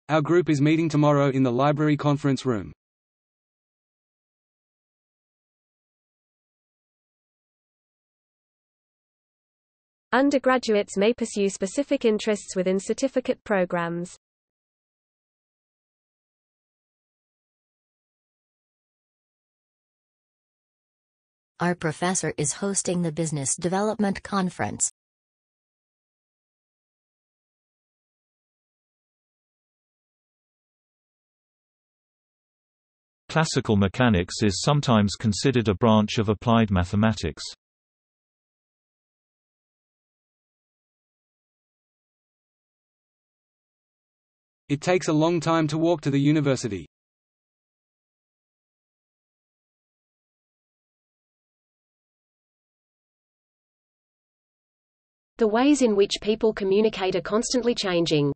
Our group is meeting tomorrow in the library conference room. Undergraduates may pursue specific interests within certificate programs. Our professor is hosting the Business Development Conference. Classical mechanics is sometimes considered a branch of applied mathematics. It takes a long time to walk to the university. The ways in which people communicate are constantly changing.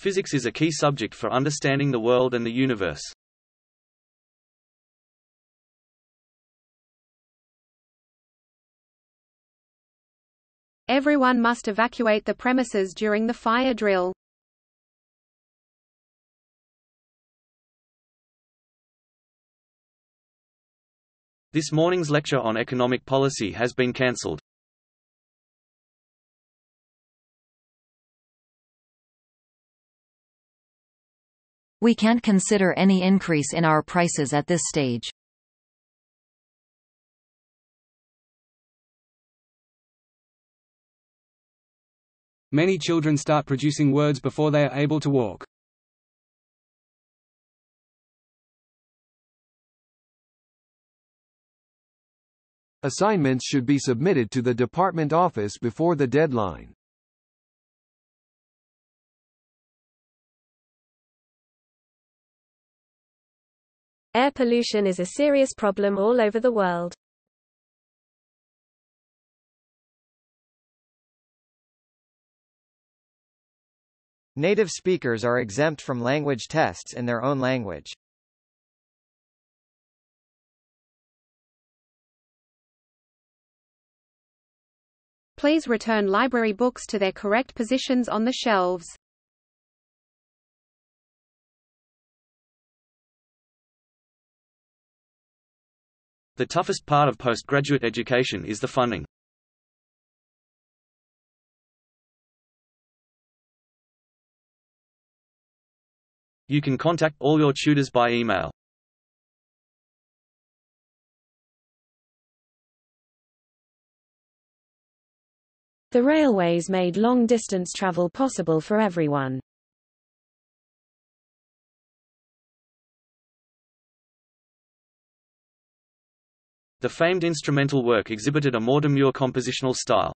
Physics is a key subject for understanding the world and the universe. Everyone must evacuate the premises during the fire drill. This morning's lecture on economic policy has been cancelled. We can't consider any increase in our prices at this stage. Many children start producing words before they are able to walk. Assignments should be submitted to the department office before the deadline. Air pollution is a serious problem all over the world. Native speakers are exempt from language tests in their own language. Please return library books to their correct positions on the shelves. The toughest part of postgraduate education is the funding. You can contact all your tutors by email. The railways made long-distance travel possible for everyone. The famed instrumental work exhibited a more demure compositional style.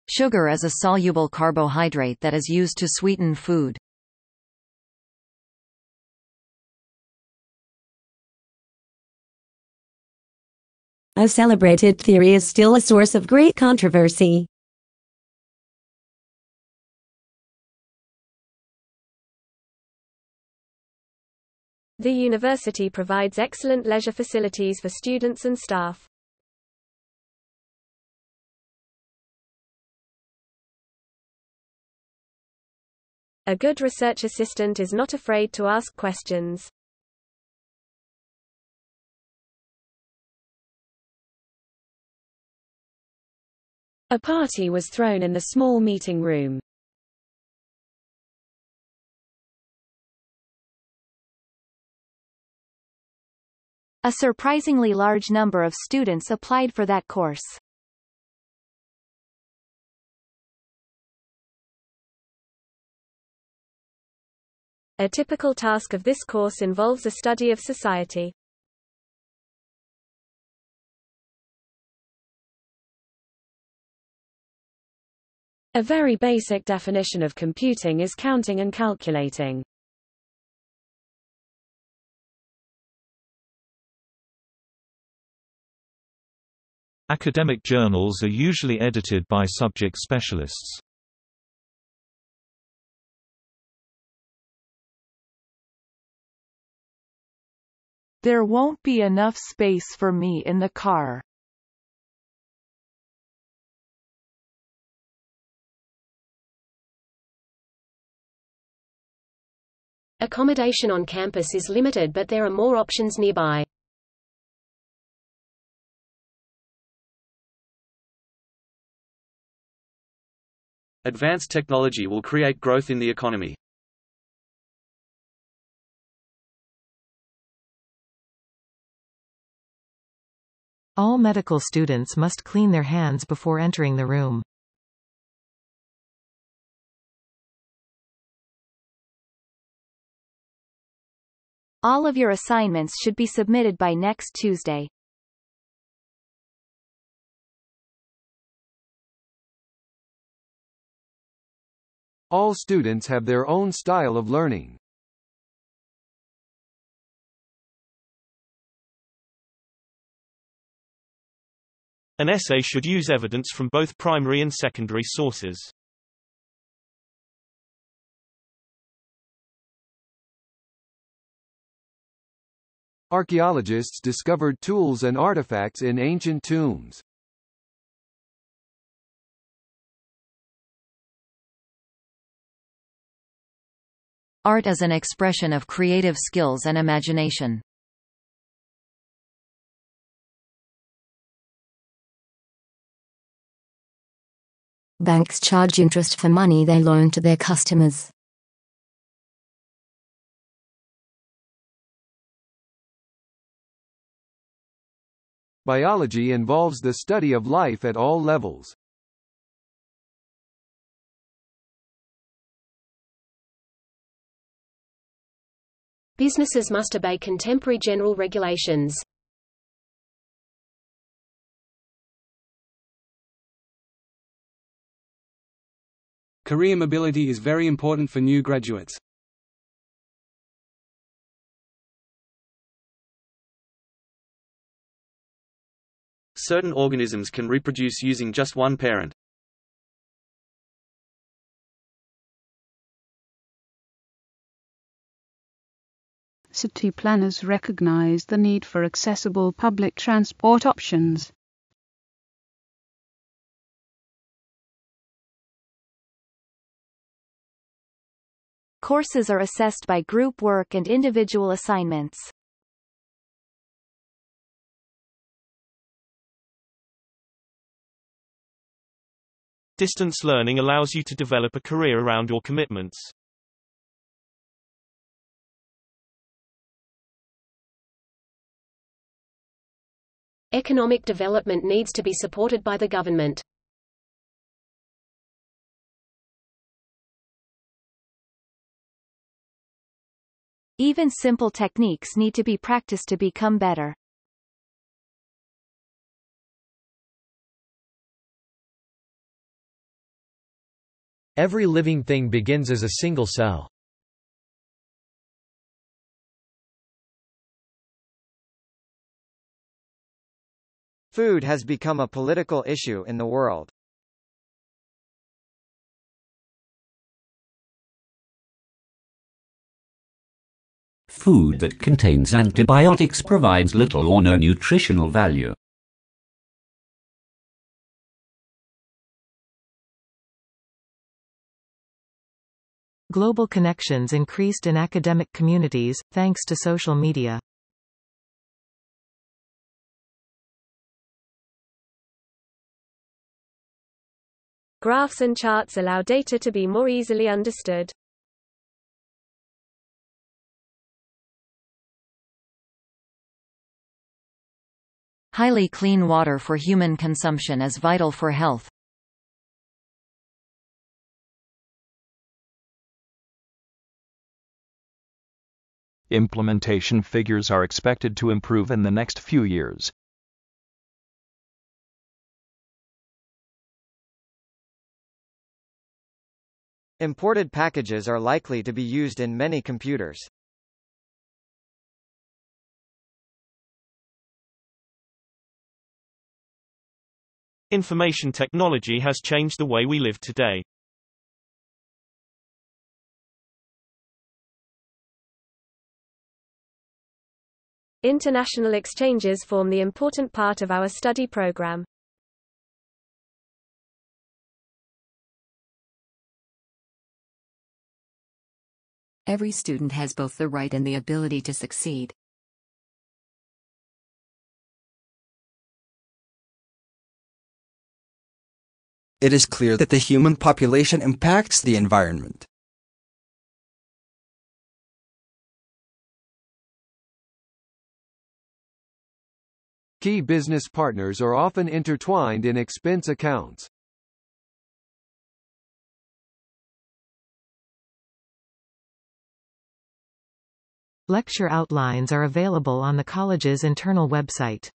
Sugar is a soluble carbohydrate that is used to sweeten food. A celebrated theory is still a source of great controversy. The university provides excellent leisure facilities for students and staff. A good research assistant is not afraid to ask questions. A party was thrown in the small meeting room. A surprisingly large number of students applied for that course. A typical task of this course involves a study of society. A very basic definition of computing is counting and calculating. Academic journals are usually edited by subject specialists. There won't be enough space for me in the car. Accommodation on campus is limited, but there are more options nearby. Advanced technology will create growth in the economy. All medical students must clean their hands before entering the room. All of your assignments should be submitted by next Tuesday. All students have their own style of learning. An essay should use evidence from both primary and secondary sources. Archaeologists discovered tools and artifacts in ancient tombs. Art is an expression of creative skills and imagination. Banks charge interest for money they loan to their customers. Biology involves the study of life at all levels. Businesses must obey contemporary general regulations. Career mobility is very important for new graduates. Certain organisms can reproduce using just one parent. City planners recognize the need for accessible public transport options. Courses are assessed by group work and individual assignments. Distance learning allows you to develop a career around your commitments. Economic development needs to be supported by the government. Even simple techniques need to be practiced to become better. Every living thing begins as a single cell. Food has become a political issue in the world. Food that contains antibiotics provides little or no nutritional value. Global connections increased in academic communities, thanks to social media. Graphs and charts allow data to be more easily understood. Highly clean water for human consumption is vital for health. Implementation figures are expected to improve in the next few years. Imported packages are likely to be used in many computers. Information technology has changed the way we live today. International exchanges form the important part of our study program. Every student has both the right and the ability to succeed. It is clear that the human population impacts the environment. Key business partners are often intertwined in expense accounts. Lecture outlines are available on the college's internal website.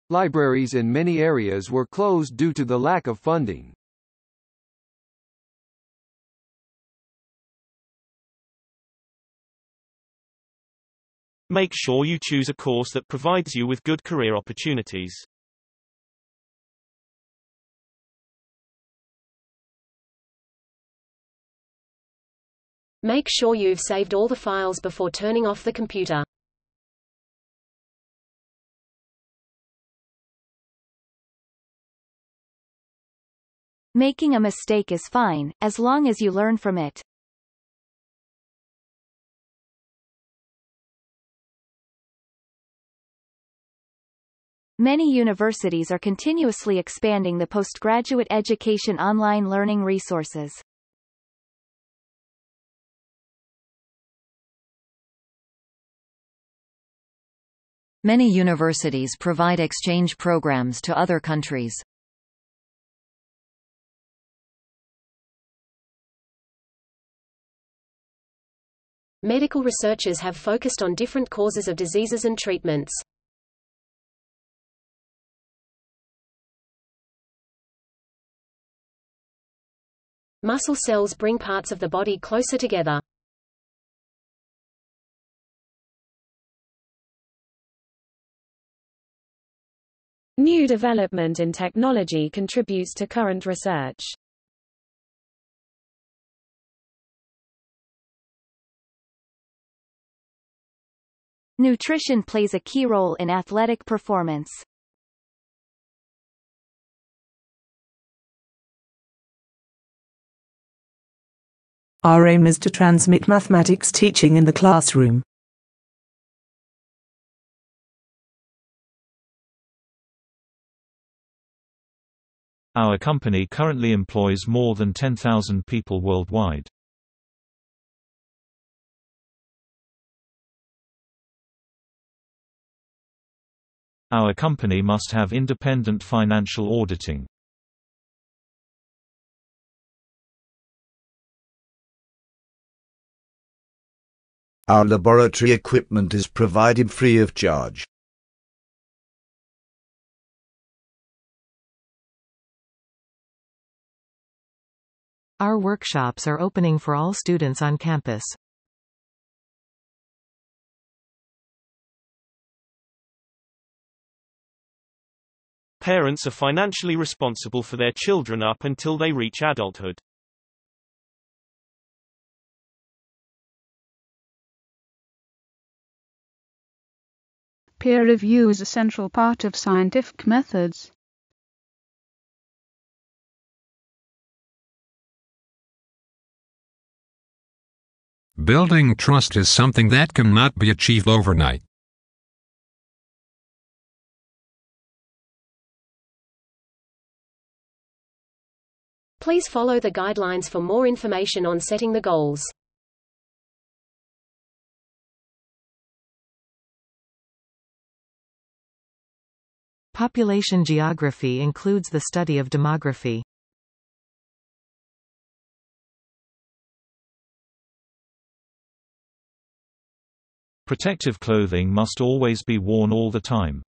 Libraries in many areas were closed due to the lack of funding. Make sure you choose a course that provides you with good career opportunities. Make sure you've saved all the files before turning off the computer. Making a mistake is fine, as long as you learn from it. Many universities are continuously expanding the postgraduate education online learning resources. Many universities provide exchange programs to other countries. Medical researchers have focused on different causes of diseases and treatments. Muscle cells bring parts of the body closer together. New development in technology contributes to current research. Nutrition plays a key role in athletic performance. Our aim is to transmit mathematics teaching in the classroom. Our company currently employs more than 10,000 people worldwide. Our company must have independent financial auditing. Our laboratory equipment is provided free of charge. Our workshops are opening for all students on campus. Parents are financially responsible for their children up until they reach adulthood. Peer review is a central part of scientific methods. Building trust is something that cannot be achieved overnight. Please follow the guidelines for more information on setting the goals. Population geography includes the study of demography. Protective clothing must always be worn all the time.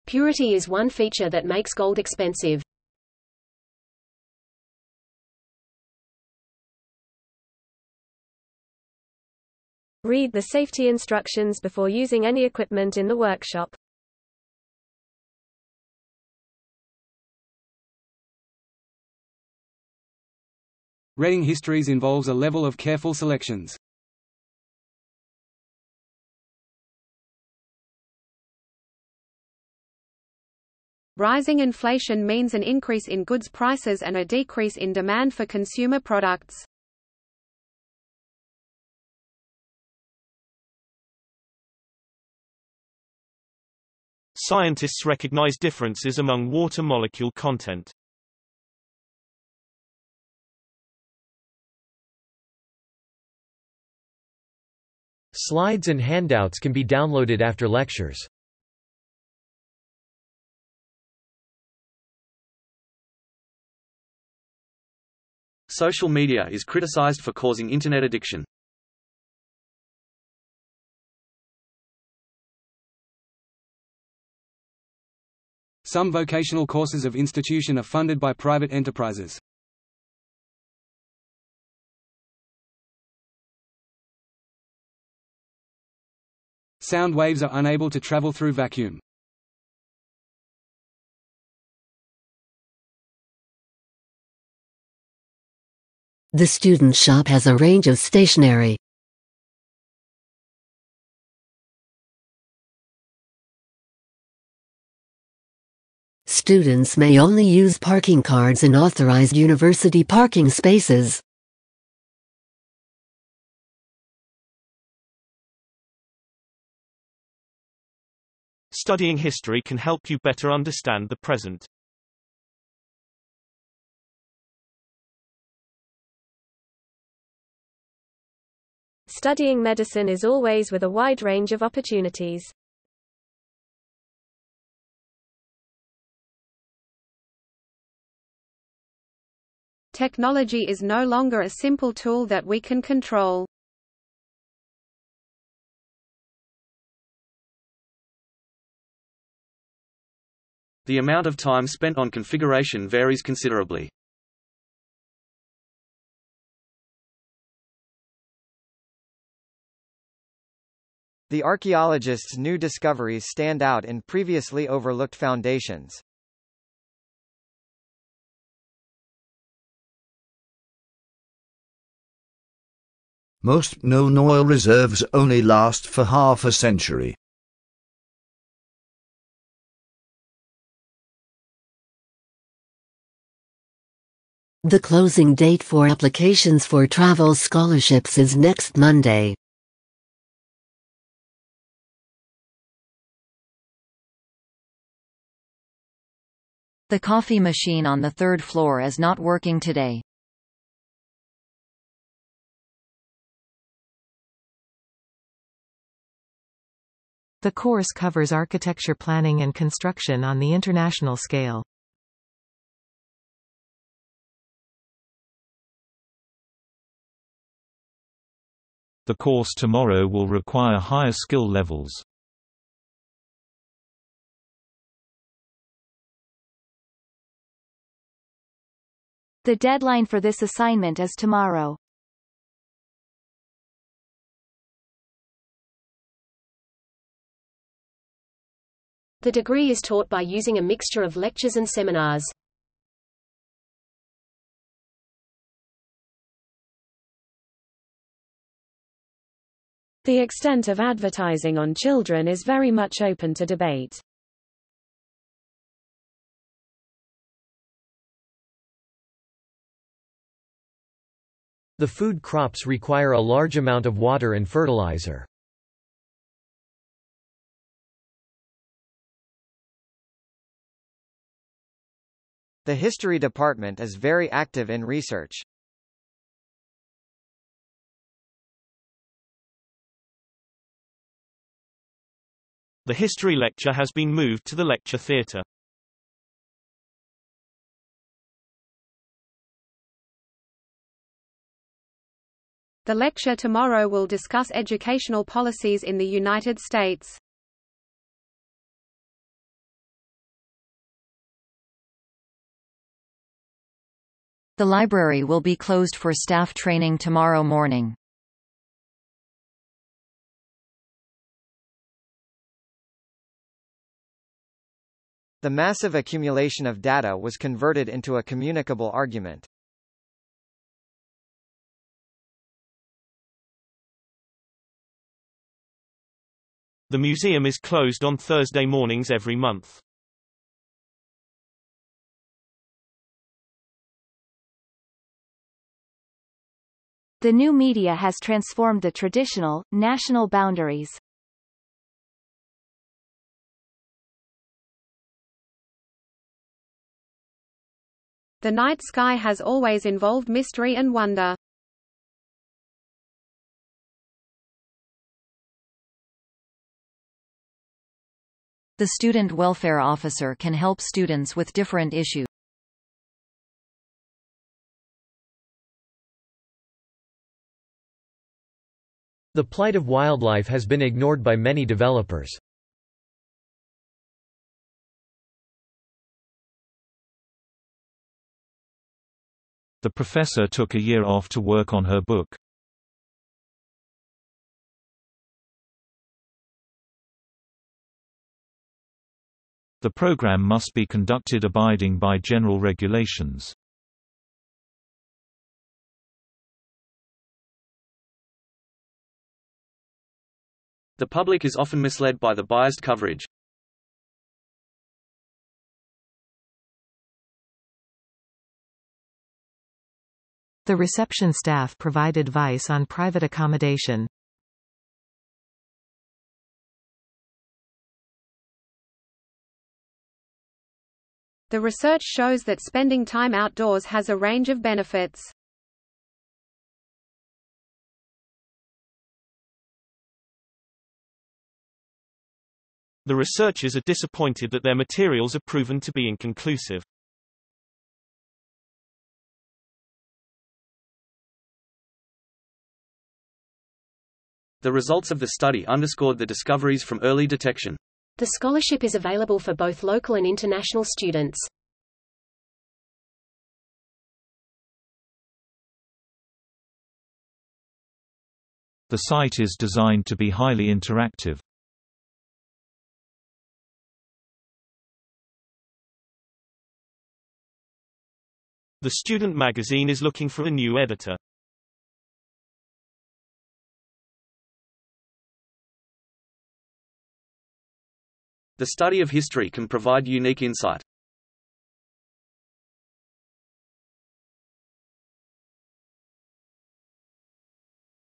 Purity is one feature that makes gold expensive. Read the safety instructions before using any equipment in the workshop. Reading histories involves a level of careful selections. Rising inflation means an increase in goods prices and a decrease in demand for consumer products. Scientists recognize differences among water molecule content. Slides and handouts can be downloaded after lectures. Social media is criticized for causing internet addiction. Some vocational courses of institution are funded by private enterprises. Sound waves are unable to travel through vacuum. The student shop has a range of stationery. Students may only use parking cards in authorized university parking spaces. Studying history can help you better understand the present. Studying medicine is always with a wide range of opportunities. Technology is no longer a simple tool that we can control. The amount of time spent on configuration varies considerably. The archaeologists' new discoveries stand out in previously overlooked foundations. Most known oil reserves only last for half a century. The closing date for applications for travel scholarships is next Monday. The coffee machine on the third floor is not working today. The course covers architecture planning and construction on the international scale. The course tomorrow will require higher skill levels. The deadline for this assignment is tomorrow. The degree is taught by using a mixture of lectures and seminars. The extent of advertising on children is very much open to debate. The food crops require a large amount of water and fertilizer. The history department is very active in research. The history lecture has been moved to the lecture theatre. The lecture tomorrow will discuss educational policies in the United States. The library will be closed for staff training tomorrow morning. The massive accumulation of data was converted into a communicable argument. The museum is closed on Thursday mornings every month. The new media has transformed the traditional, national boundaries. The night sky has always involved mystery and wonder. The student welfare officer can help students with different issues. The plight of wildlife has been ignored by many developers. The professor took a year off to work on her book. The program must be conducted abiding by general regulations. The public is often misled by the biased coverage. The reception staff provide advice on private accommodation. The research shows that spending time outdoors has a range of benefits. The researchers are disappointed that their materials are proven to be inconclusive. The results of the study underscored the discoveries from early detection. The scholarship is available for both local and international students. The site is designed to be highly interactive. The student magazine is looking for a new editor. The study of history can provide unique insight.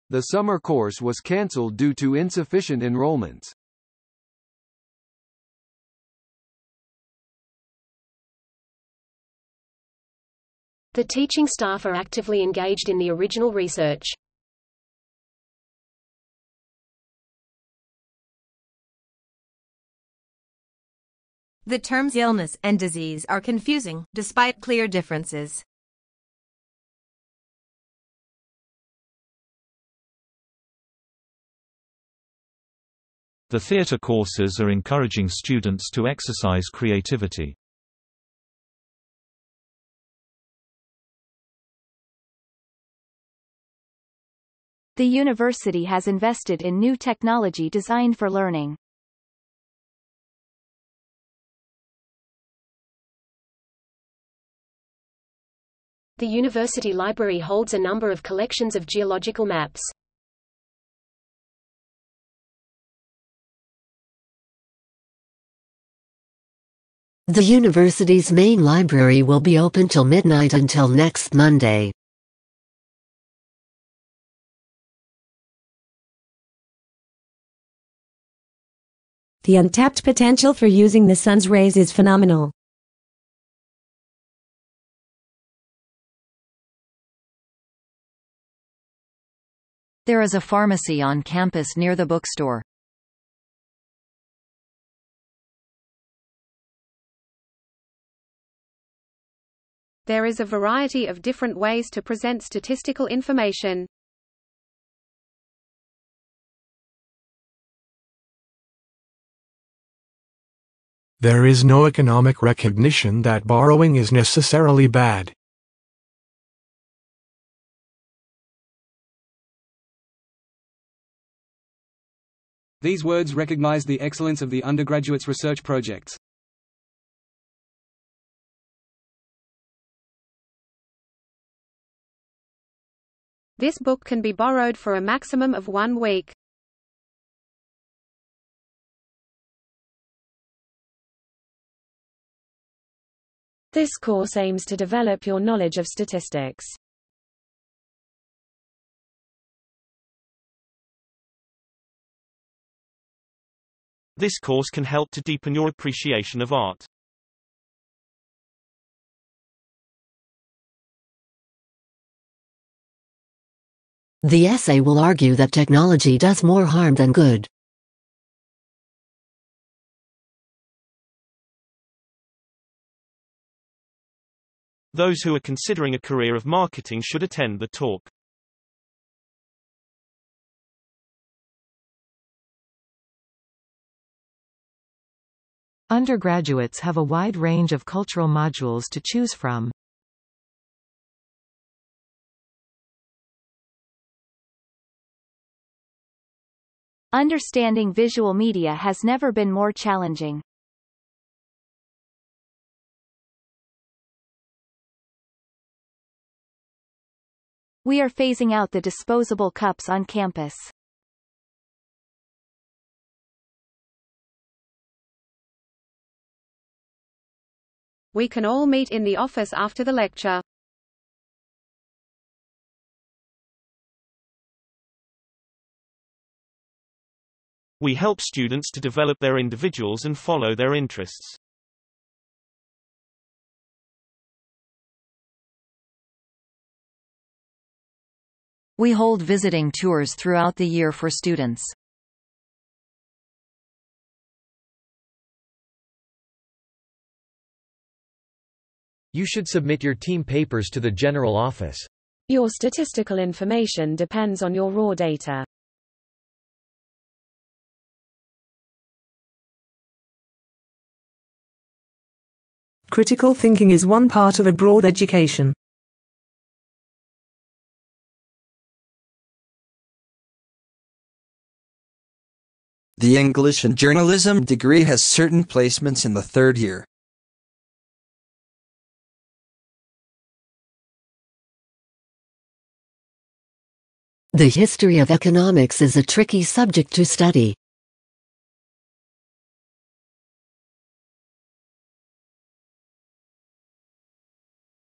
The summer course was cancelled due to insufficient enrollments. The teaching staff are actively engaged in the original research. The terms illness and disease are confusing, despite clear differences. The theatre courses are encouraging students to exercise creativity. The university has invested in new technology designed for learning. The university library holds a number of collections of geological maps. The university's main library will be open till midnight until next Monday. The untapped potential for using the sun's rays is phenomenal. There is a pharmacy on campus near the bookstore. There is a variety of different ways to present statistical information. There is no economic recognition that borrowing is necessarily bad. These words recognize the excellence of the undergraduates' research projects. This book can be borrowed for a maximum of 1 week. This course aims to develop your knowledge of statistics. This course can help to deepen your appreciation of art. The essay will argue that technology does more harm than good. Those who are considering a career of marketing should attend the talk. Undergraduates have a wide range of cultural modules to choose from. Understanding visual media has never been more challenging. We are phasing out the disposable cups on campus. We can all meet in the office after the lecture. We help students to develop their individuals and follow their interests. We hold visiting tours throughout the year for students. You should submit your team papers to the general office. Your statistical information depends on your raw data. Critical thinking is one part of a broad education. The English and Journalism degree has certain placements in the third year. The history of economics is a tricky subject to study.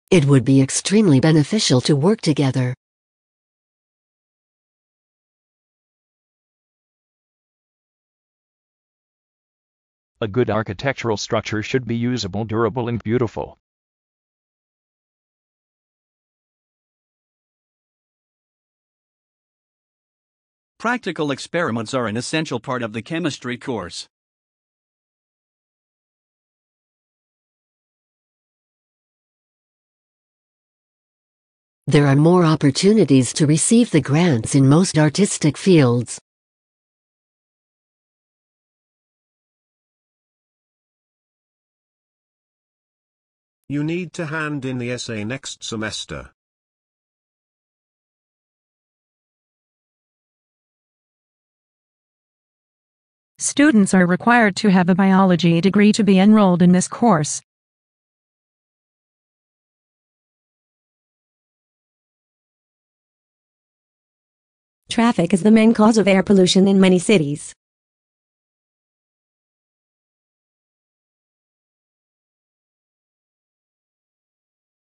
It would be extremely beneficial to work together. A good architectural structure should be usable, durable, and beautiful. Practical experiments are an essential part of the chemistry course. There are more opportunities to receive the grants in most artistic fields. You need to hand in the essay next semester. Students are required to have a biology degree to be enrolled in this course. Traffic is the main cause of air pollution in many cities.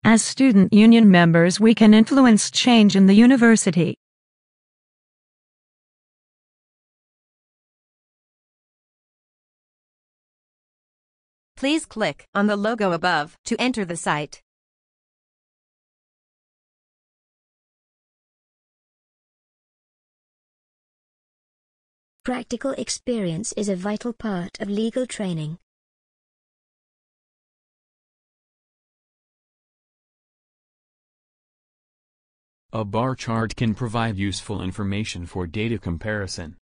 As student union members, we can influence change in the university. Please click on the logo above to enter the site. Practical experience is a vital part of legal training. A bar chart can provide useful information for data comparison.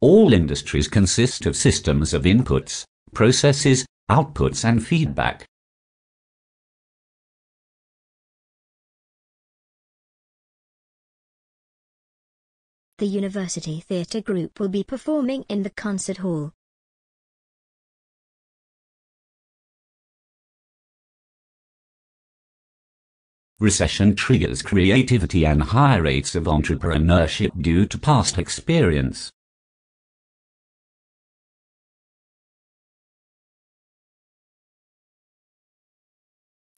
All industries consist of systems of inputs, processes, outputs and feedback. The University Theatre Group will be performing in the concert hall. Recession triggers creativity and high rates of entrepreneurship due to past experience.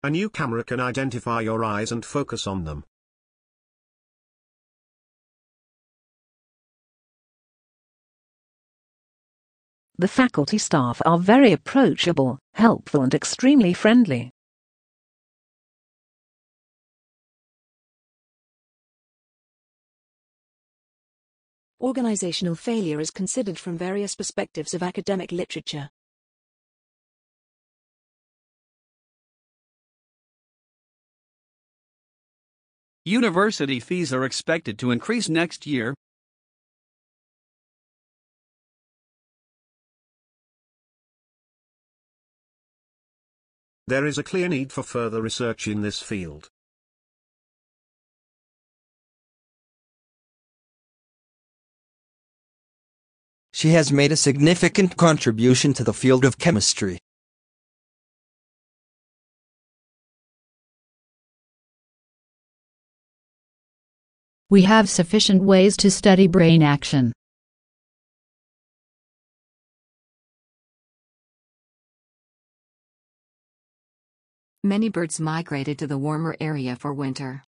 A new camera can identify your eyes and focus on them. The faculty staff are very approachable, helpful and extremely friendly. Organizational failure is considered from various perspectives of academic literature. University fees are expected to increase next year. There is a clear need for further research in this field. She has made a significant contribution to the field of chemistry. We have sufficient ways to study brain action. Many birds migrated to the warmer area for winter.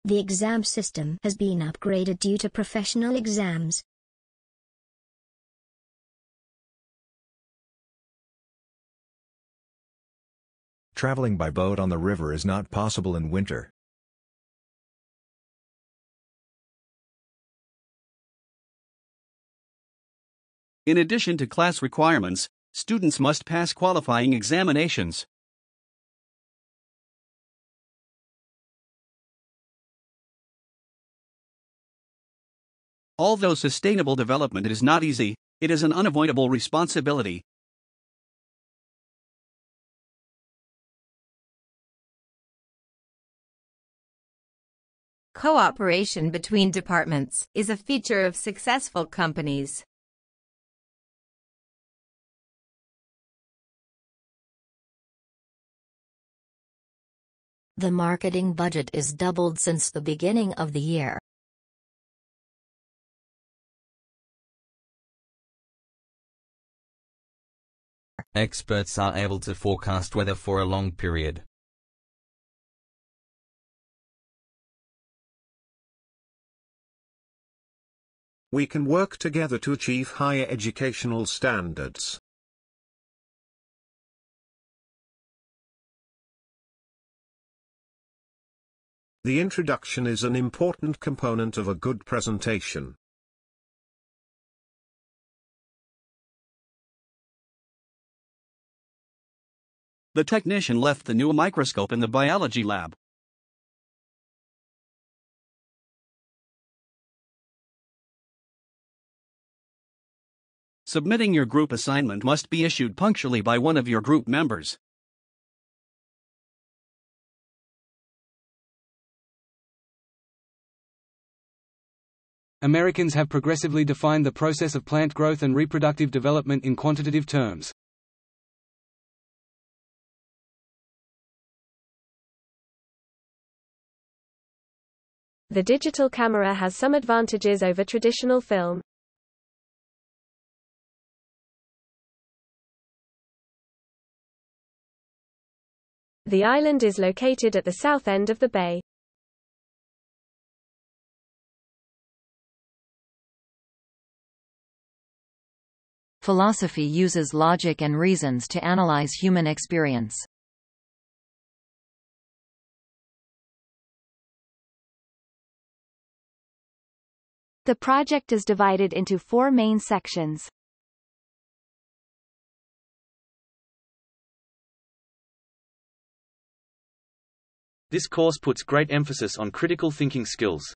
The exam system has been upgraded due to professional exams. Traveling by boat on the river is not possible in winter. In addition to class requirements, students must pass qualifying examinations. Although sustainable development is not easy, it is an unavoidable responsibility. Cooperation between departments is a feature of successful companies. The marketing budget is doubled since the beginning of the year. Experts are able to forecast weather for a long period. We can work together to achieve higher educational standards. The introduction is an important component of a good presentation. The technician left the new microscope in the biology lab. Submitting your group assignment must be issued punctually by one of your group members. Americans have progressively defined the process of plant growth and reproductive development in quantitative terms. The digital camera has some advantages over traditional film. The island is located at the south end of the bay. Philosophy uses logic and reasons to analyze human experience. The project is divided into 4 main sections. This course puts great emphasis on critical thinking skills.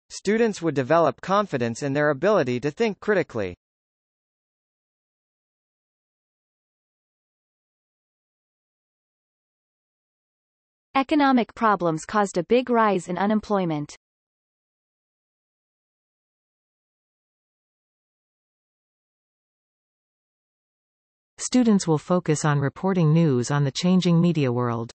Students would develop confidence in their ability to think critically. Economic problems caused a big rise in unemployment. Students will focus on reporting news on the changing media world.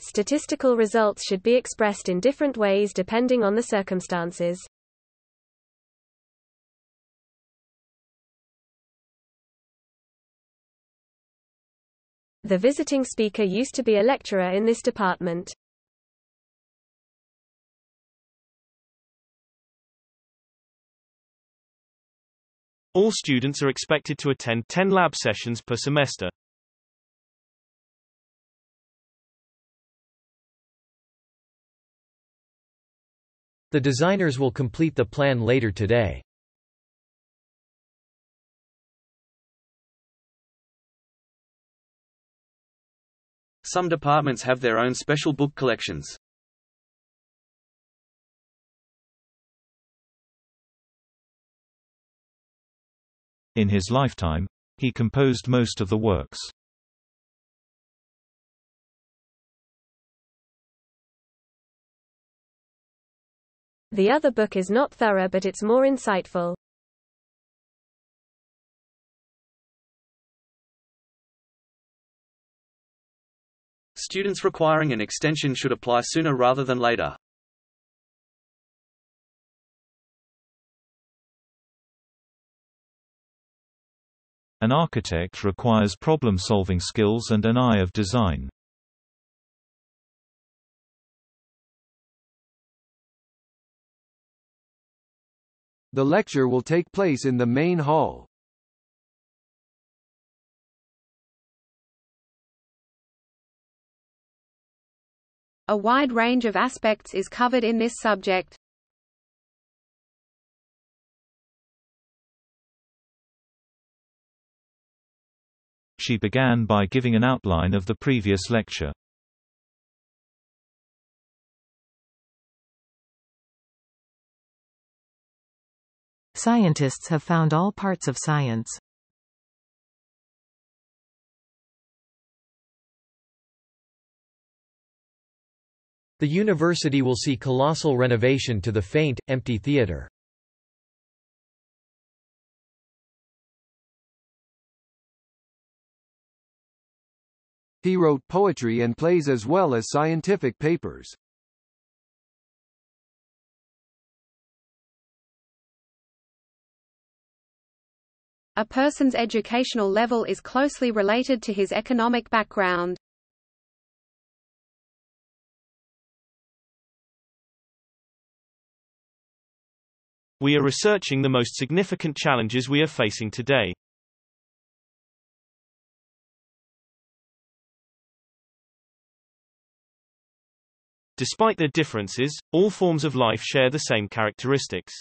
Statistical results should be expressed in different ways depending on the circumstances. The visiting speaker used to be a lecturer in this department. All students are expected to attend 10 lab sessions per semester. The designers will complete the plan later today. Some departments have their own special book collections. In his lifetime, he composed most of the works. The other book is not thorough, but it's more insightful. Students requiring an extension should apply sooner rather than later. An architect requires problem-solving skills and an eye of design. The lecture will take place in the main hall. A wide range of aspects is covered in this subject. She began by giving an outline of the previous lecture. Scientists have found all parts of science. The university will see colossal renovation to the faint, empty theater. He wrote poetry and plays as well as scientific papers. A person's educational level is closely related to his economic background. We are researching the most significant challenges we are facing today. Despite their differences, all forms of life share the same characteristics.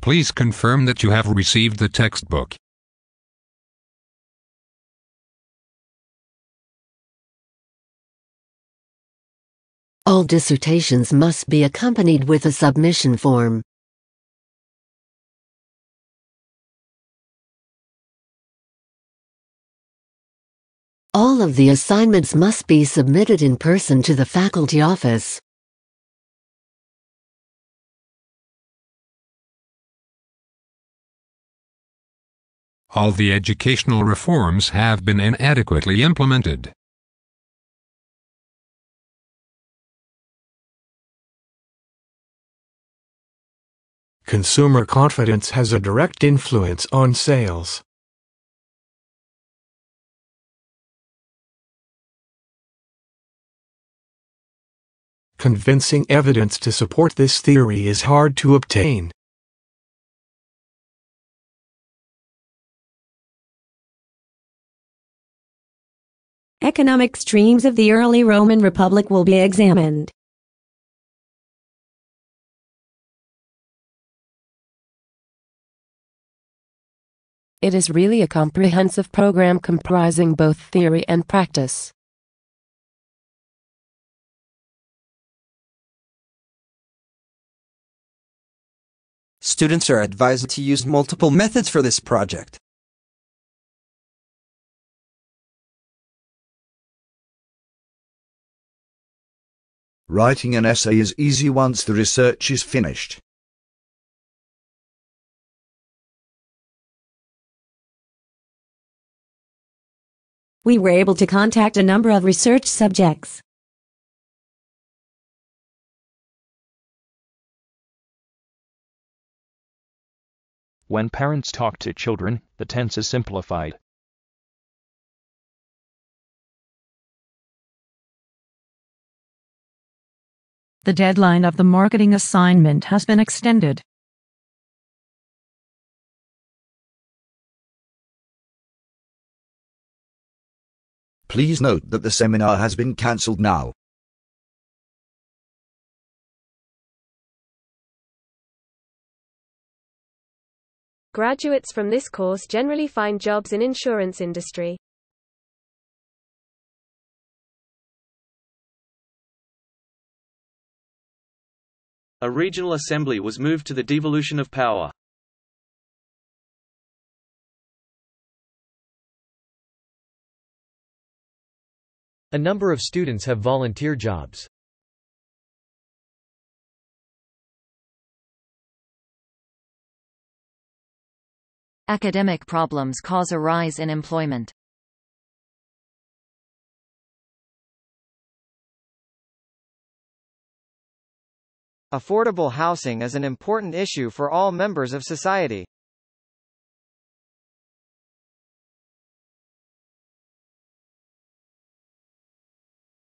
Please confirm that you have received the textbook. All dissertations must be accompanied with a submission form. All of the assignments must be submitted in person to the faculty office. All the educational reforms have been inadequately implemented. Consumer confidence has a direct influence on sales. Convincing evidence to support this theory is hard to obtain. Economic streams of the early Roman Republic will be examined. It is really a comprehensive program comprising both theory and practice. Students are advised to use multiple methods for this project. Writing an essay is easy once the research is finished. We were able to contact a number of research subjects. When parents talk to children, the tense is simplified. The deadline of the marketing assignment has been extended. Please note that the seminar has been cancelled now. Graduates from this course generally find jobs in insurance industry. A regional assembly was moved to the devolution of power. A number of students have volunteer jobs. Academic problems cause a rise in employment. Affordable housing is an important issue for all members of society.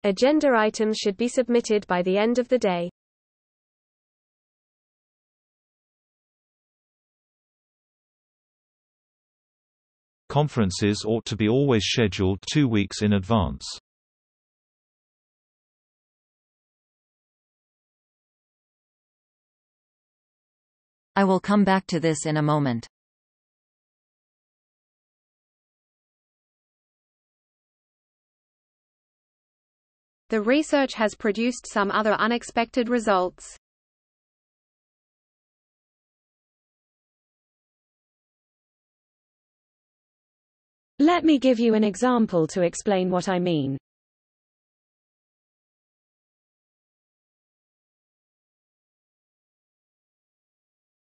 Agenda items should be submitted by the end of the day. Conferences ought to be always scheduled 2 weeks in advance. I will come back to this in a moment. The research has produced some other unexpected results. Let me give you an example to explain what I mean.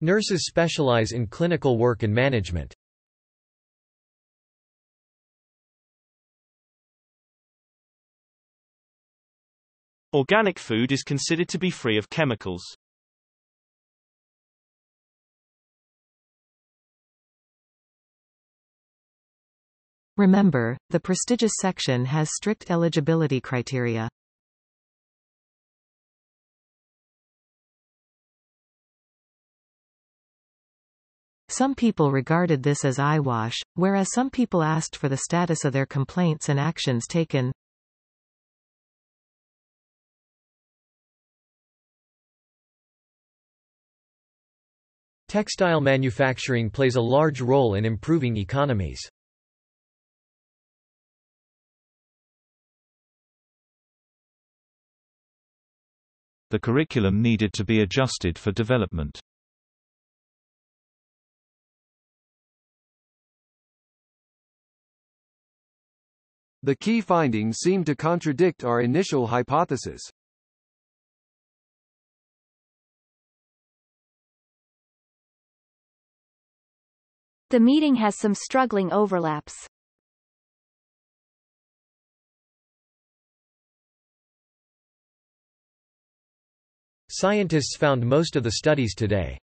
Nurses specialize in clinical work and management. Organic food is considered to be free of chemicals. Remember, the prestigious section has strict eligibility criteria. Some people regarded this as eyewash, whereas some people asked for the status of their complaints and actions taken. Textile manufacturing plays a large role in improving economies. The curriculum needed to be adjusted for development. The key findings seem to contradict our initial hypothesis. The meeting has some struggling overlaps. Scientists found most of the studies today.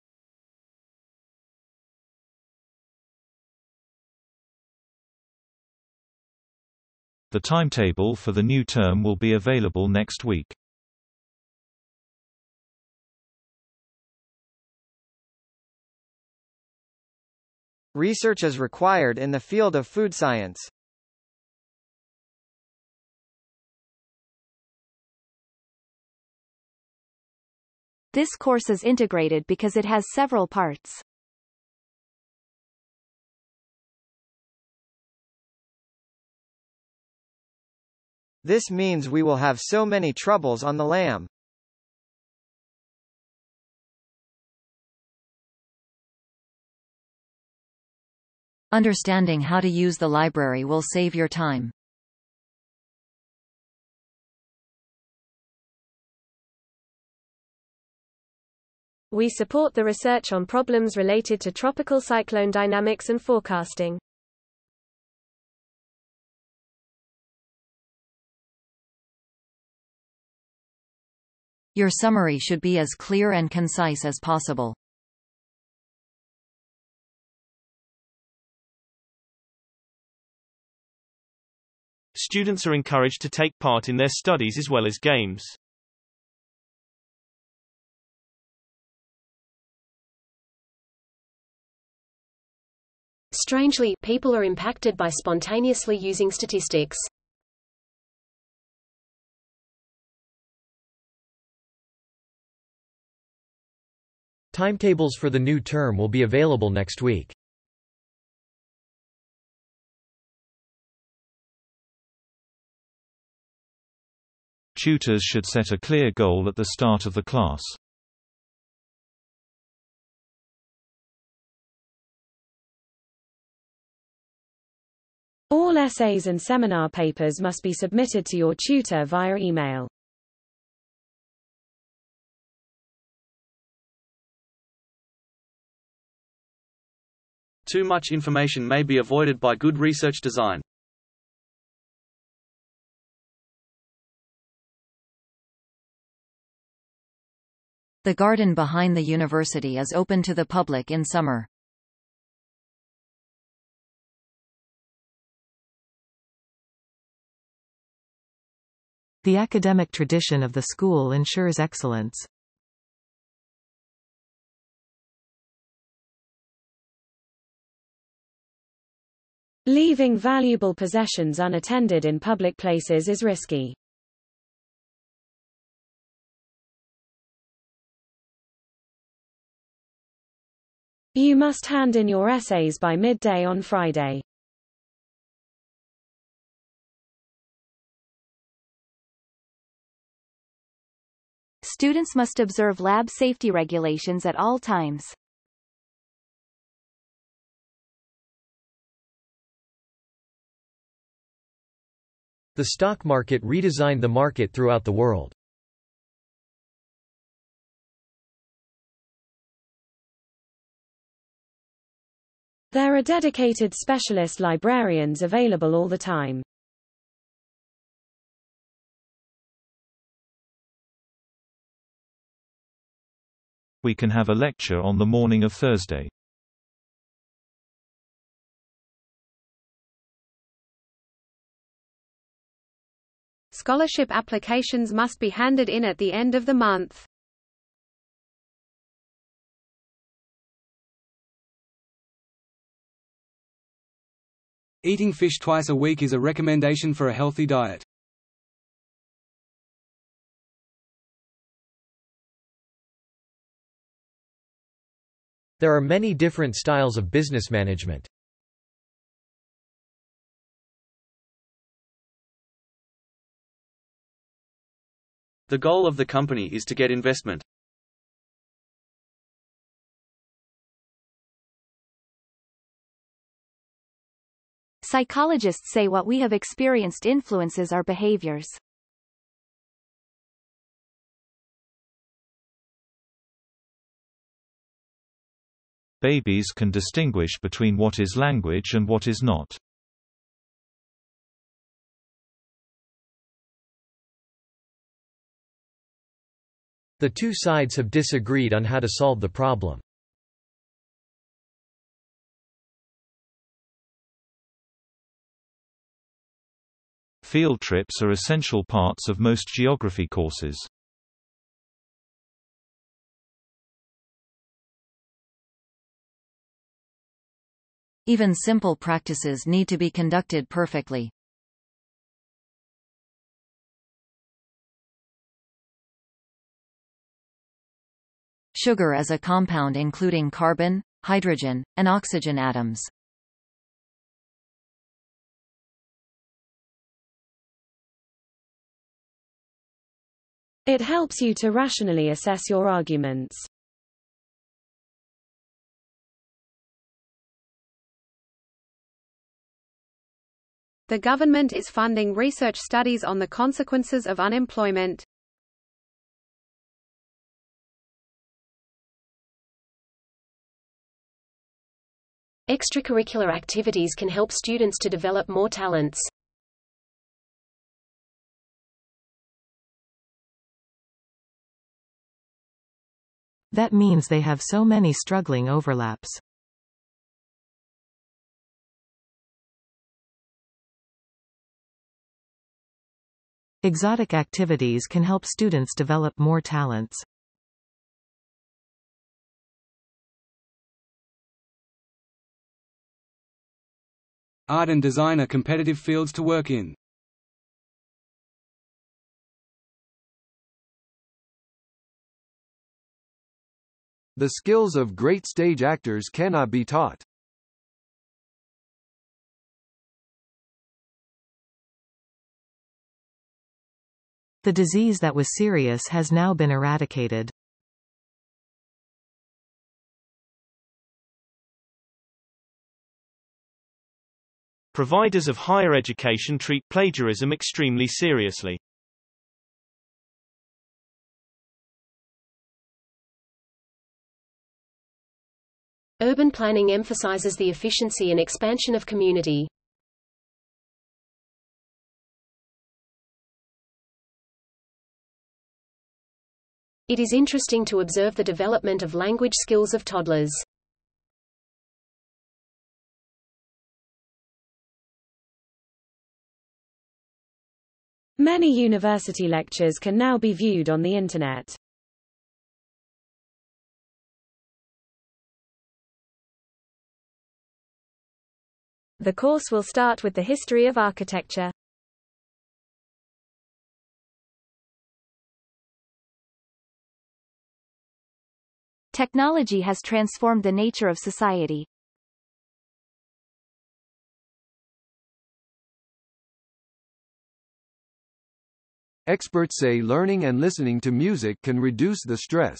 The timetable for the new term will be available next week. Research is required in the field of food science. This course is integrated because it has several parts. This means we will have so many troubles on the lam. Understanding how to use the library will save your time. We support the research on problems related to tropical cyclone dynamics and forecasting. Your summary should be as clear and concise as possible. Students are encouraged to take part in their studies as well as games. Strangely, people are impacted by spontaneously using statistics. Timetables for the new term will be available next week. Tutors should set a clear goal at the start of the class. All essays and seminar papers must be submitted to your tutor via email. Too much information may be avoided by good research design. The garden behind the university is open to the public in summer. The academic tradition of the school ensures excellence. Leaving valuable possessions unattended in public places is risky. You must hand in your essays by midday on Friday. Students must observe lab safety regulations at all times. The stock market redesigned the market throughout the world. There are dedicated specialist librarians available all the time. We can have a lecture on the morning of Thursday. Scholarship applications must be handed in at the end of the month. Eating fish twice a week is a recommendation for a healthy diet. There are many different styles of business management. The goal of the company is to get investment. Psychologists say what we have experienced influences our behaviors. Babies can distinguish between what is language and what is not. The two sides have disagreed on how to solve the problem. Field trips are essential parts of most geography courses. Even simple practices need to be conducted perfectly. Sugar is a compound including carbon, hydrogen, and oxygen atoms. It helps you to rationally assess your arguments. The government is funding research studies on the consequences of unemployment. Extracurricular activities can help students to develop more talents. That means they have so many struggling overlaps. Exotic activities can help students develop more talents. Art and design are competitive fields to work in. The skills of great stage actors cannot be taught. The disease that was serious has now been eradicated. Providers of higher education treat plagiarism extremely seriously. Urban planning emphasizes the efficiency and expansion of community. It is interesting to observe the development of language skills of toddlers. Many university lectures can now be viewed on the Internet. The course will start with the history of architecture. Technology has transformed the nature of society. Experts say learning and listening to music can reduce the stress.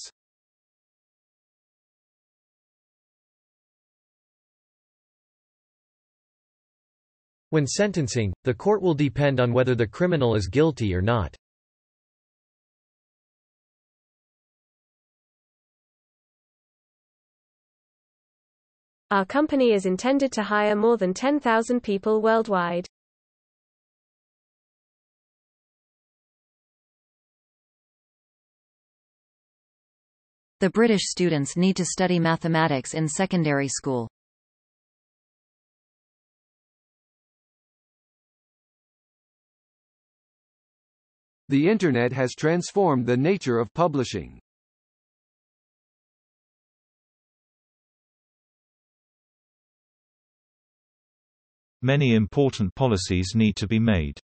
When sentencing, the court will depend on whether the criminal is guilty or not. Our company is intended to hire more than 10,000 people worldwide. The British students need to study mathematics in secondary school. The Internet has transformed the nature of publishing. Many important policies need to be made.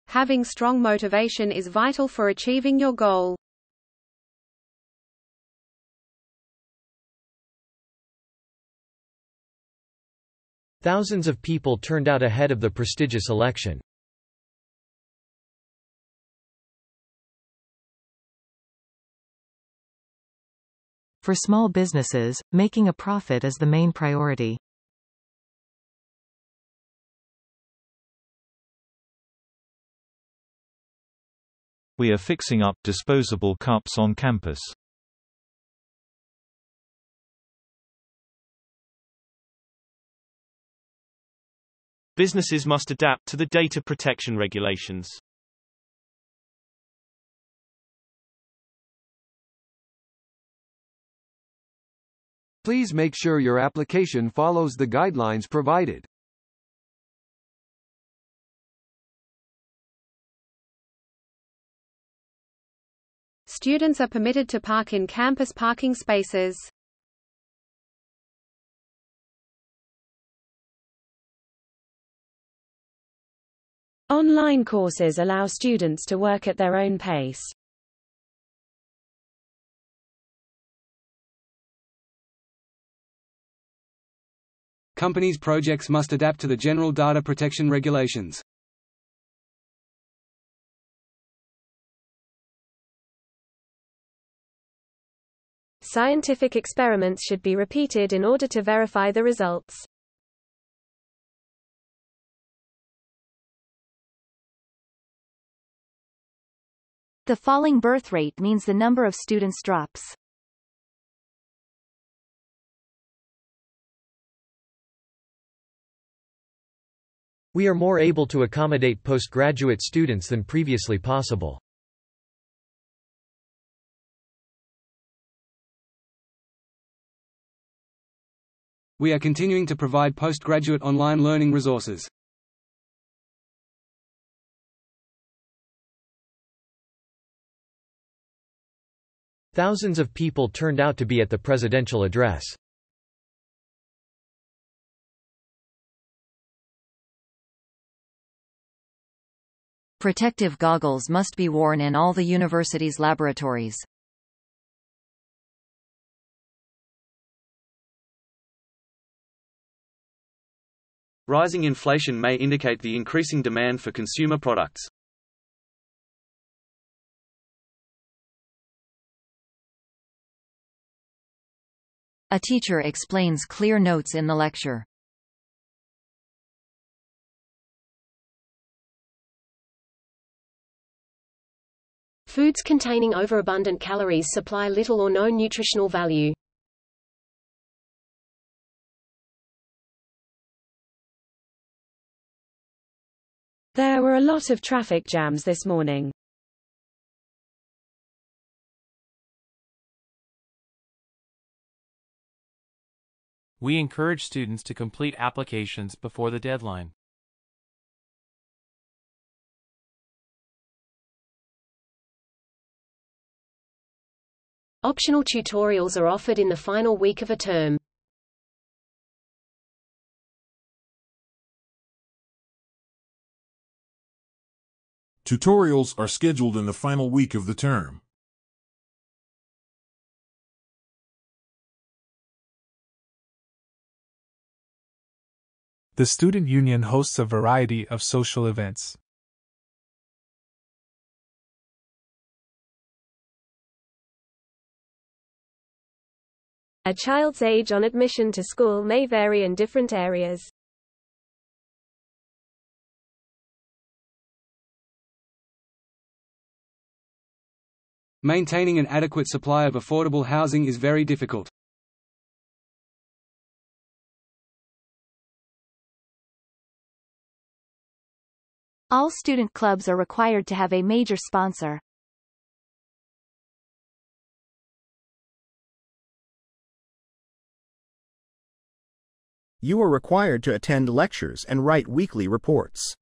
Having strong motivation is vital for achieving your goal. Thousands of people turned out ahead of the prestigious election. For small businesses, making a profit is the main priority. We are fixing up disposable cups on campus. Businesses must adapt to the data protection regulations. Please make sure your application follows the guidelines provided. Students are permitted to park in campus parking spaces. Online courses allow students to work at their own pace. Companies' projects must adapt to the general data protection regulations. Scientific experiments should be repeated in order to verify the results. The falling birth rate means the number of students drops. We are more able to accommodate postgraduate students than previously possible. We are continuing to provide postgraduate online learning resources. Thousands of people turned out to be at the presidential address. Protective goggles must be worn in all the university's laboratories. Rising inflation may indicate the increasing demand for consumer products. A teacher explains clear notes in the lecture. Foods containing overabundant calories supply little or no nutritional value. There were a lot of traffic jams this morning. We encourage students to complete applications before the deadline. Optional tutorials are offered in the final week of a term. Tutorials are scheduled in the final week of the term. The student union hosts a variety of social events. A child's age on admission to school may vary in different areas. Maintaining an adequate supply of affordable housing is very difficult. All student clubs are required to have a major sponsor. You are required to attend lectures and write weekly reports.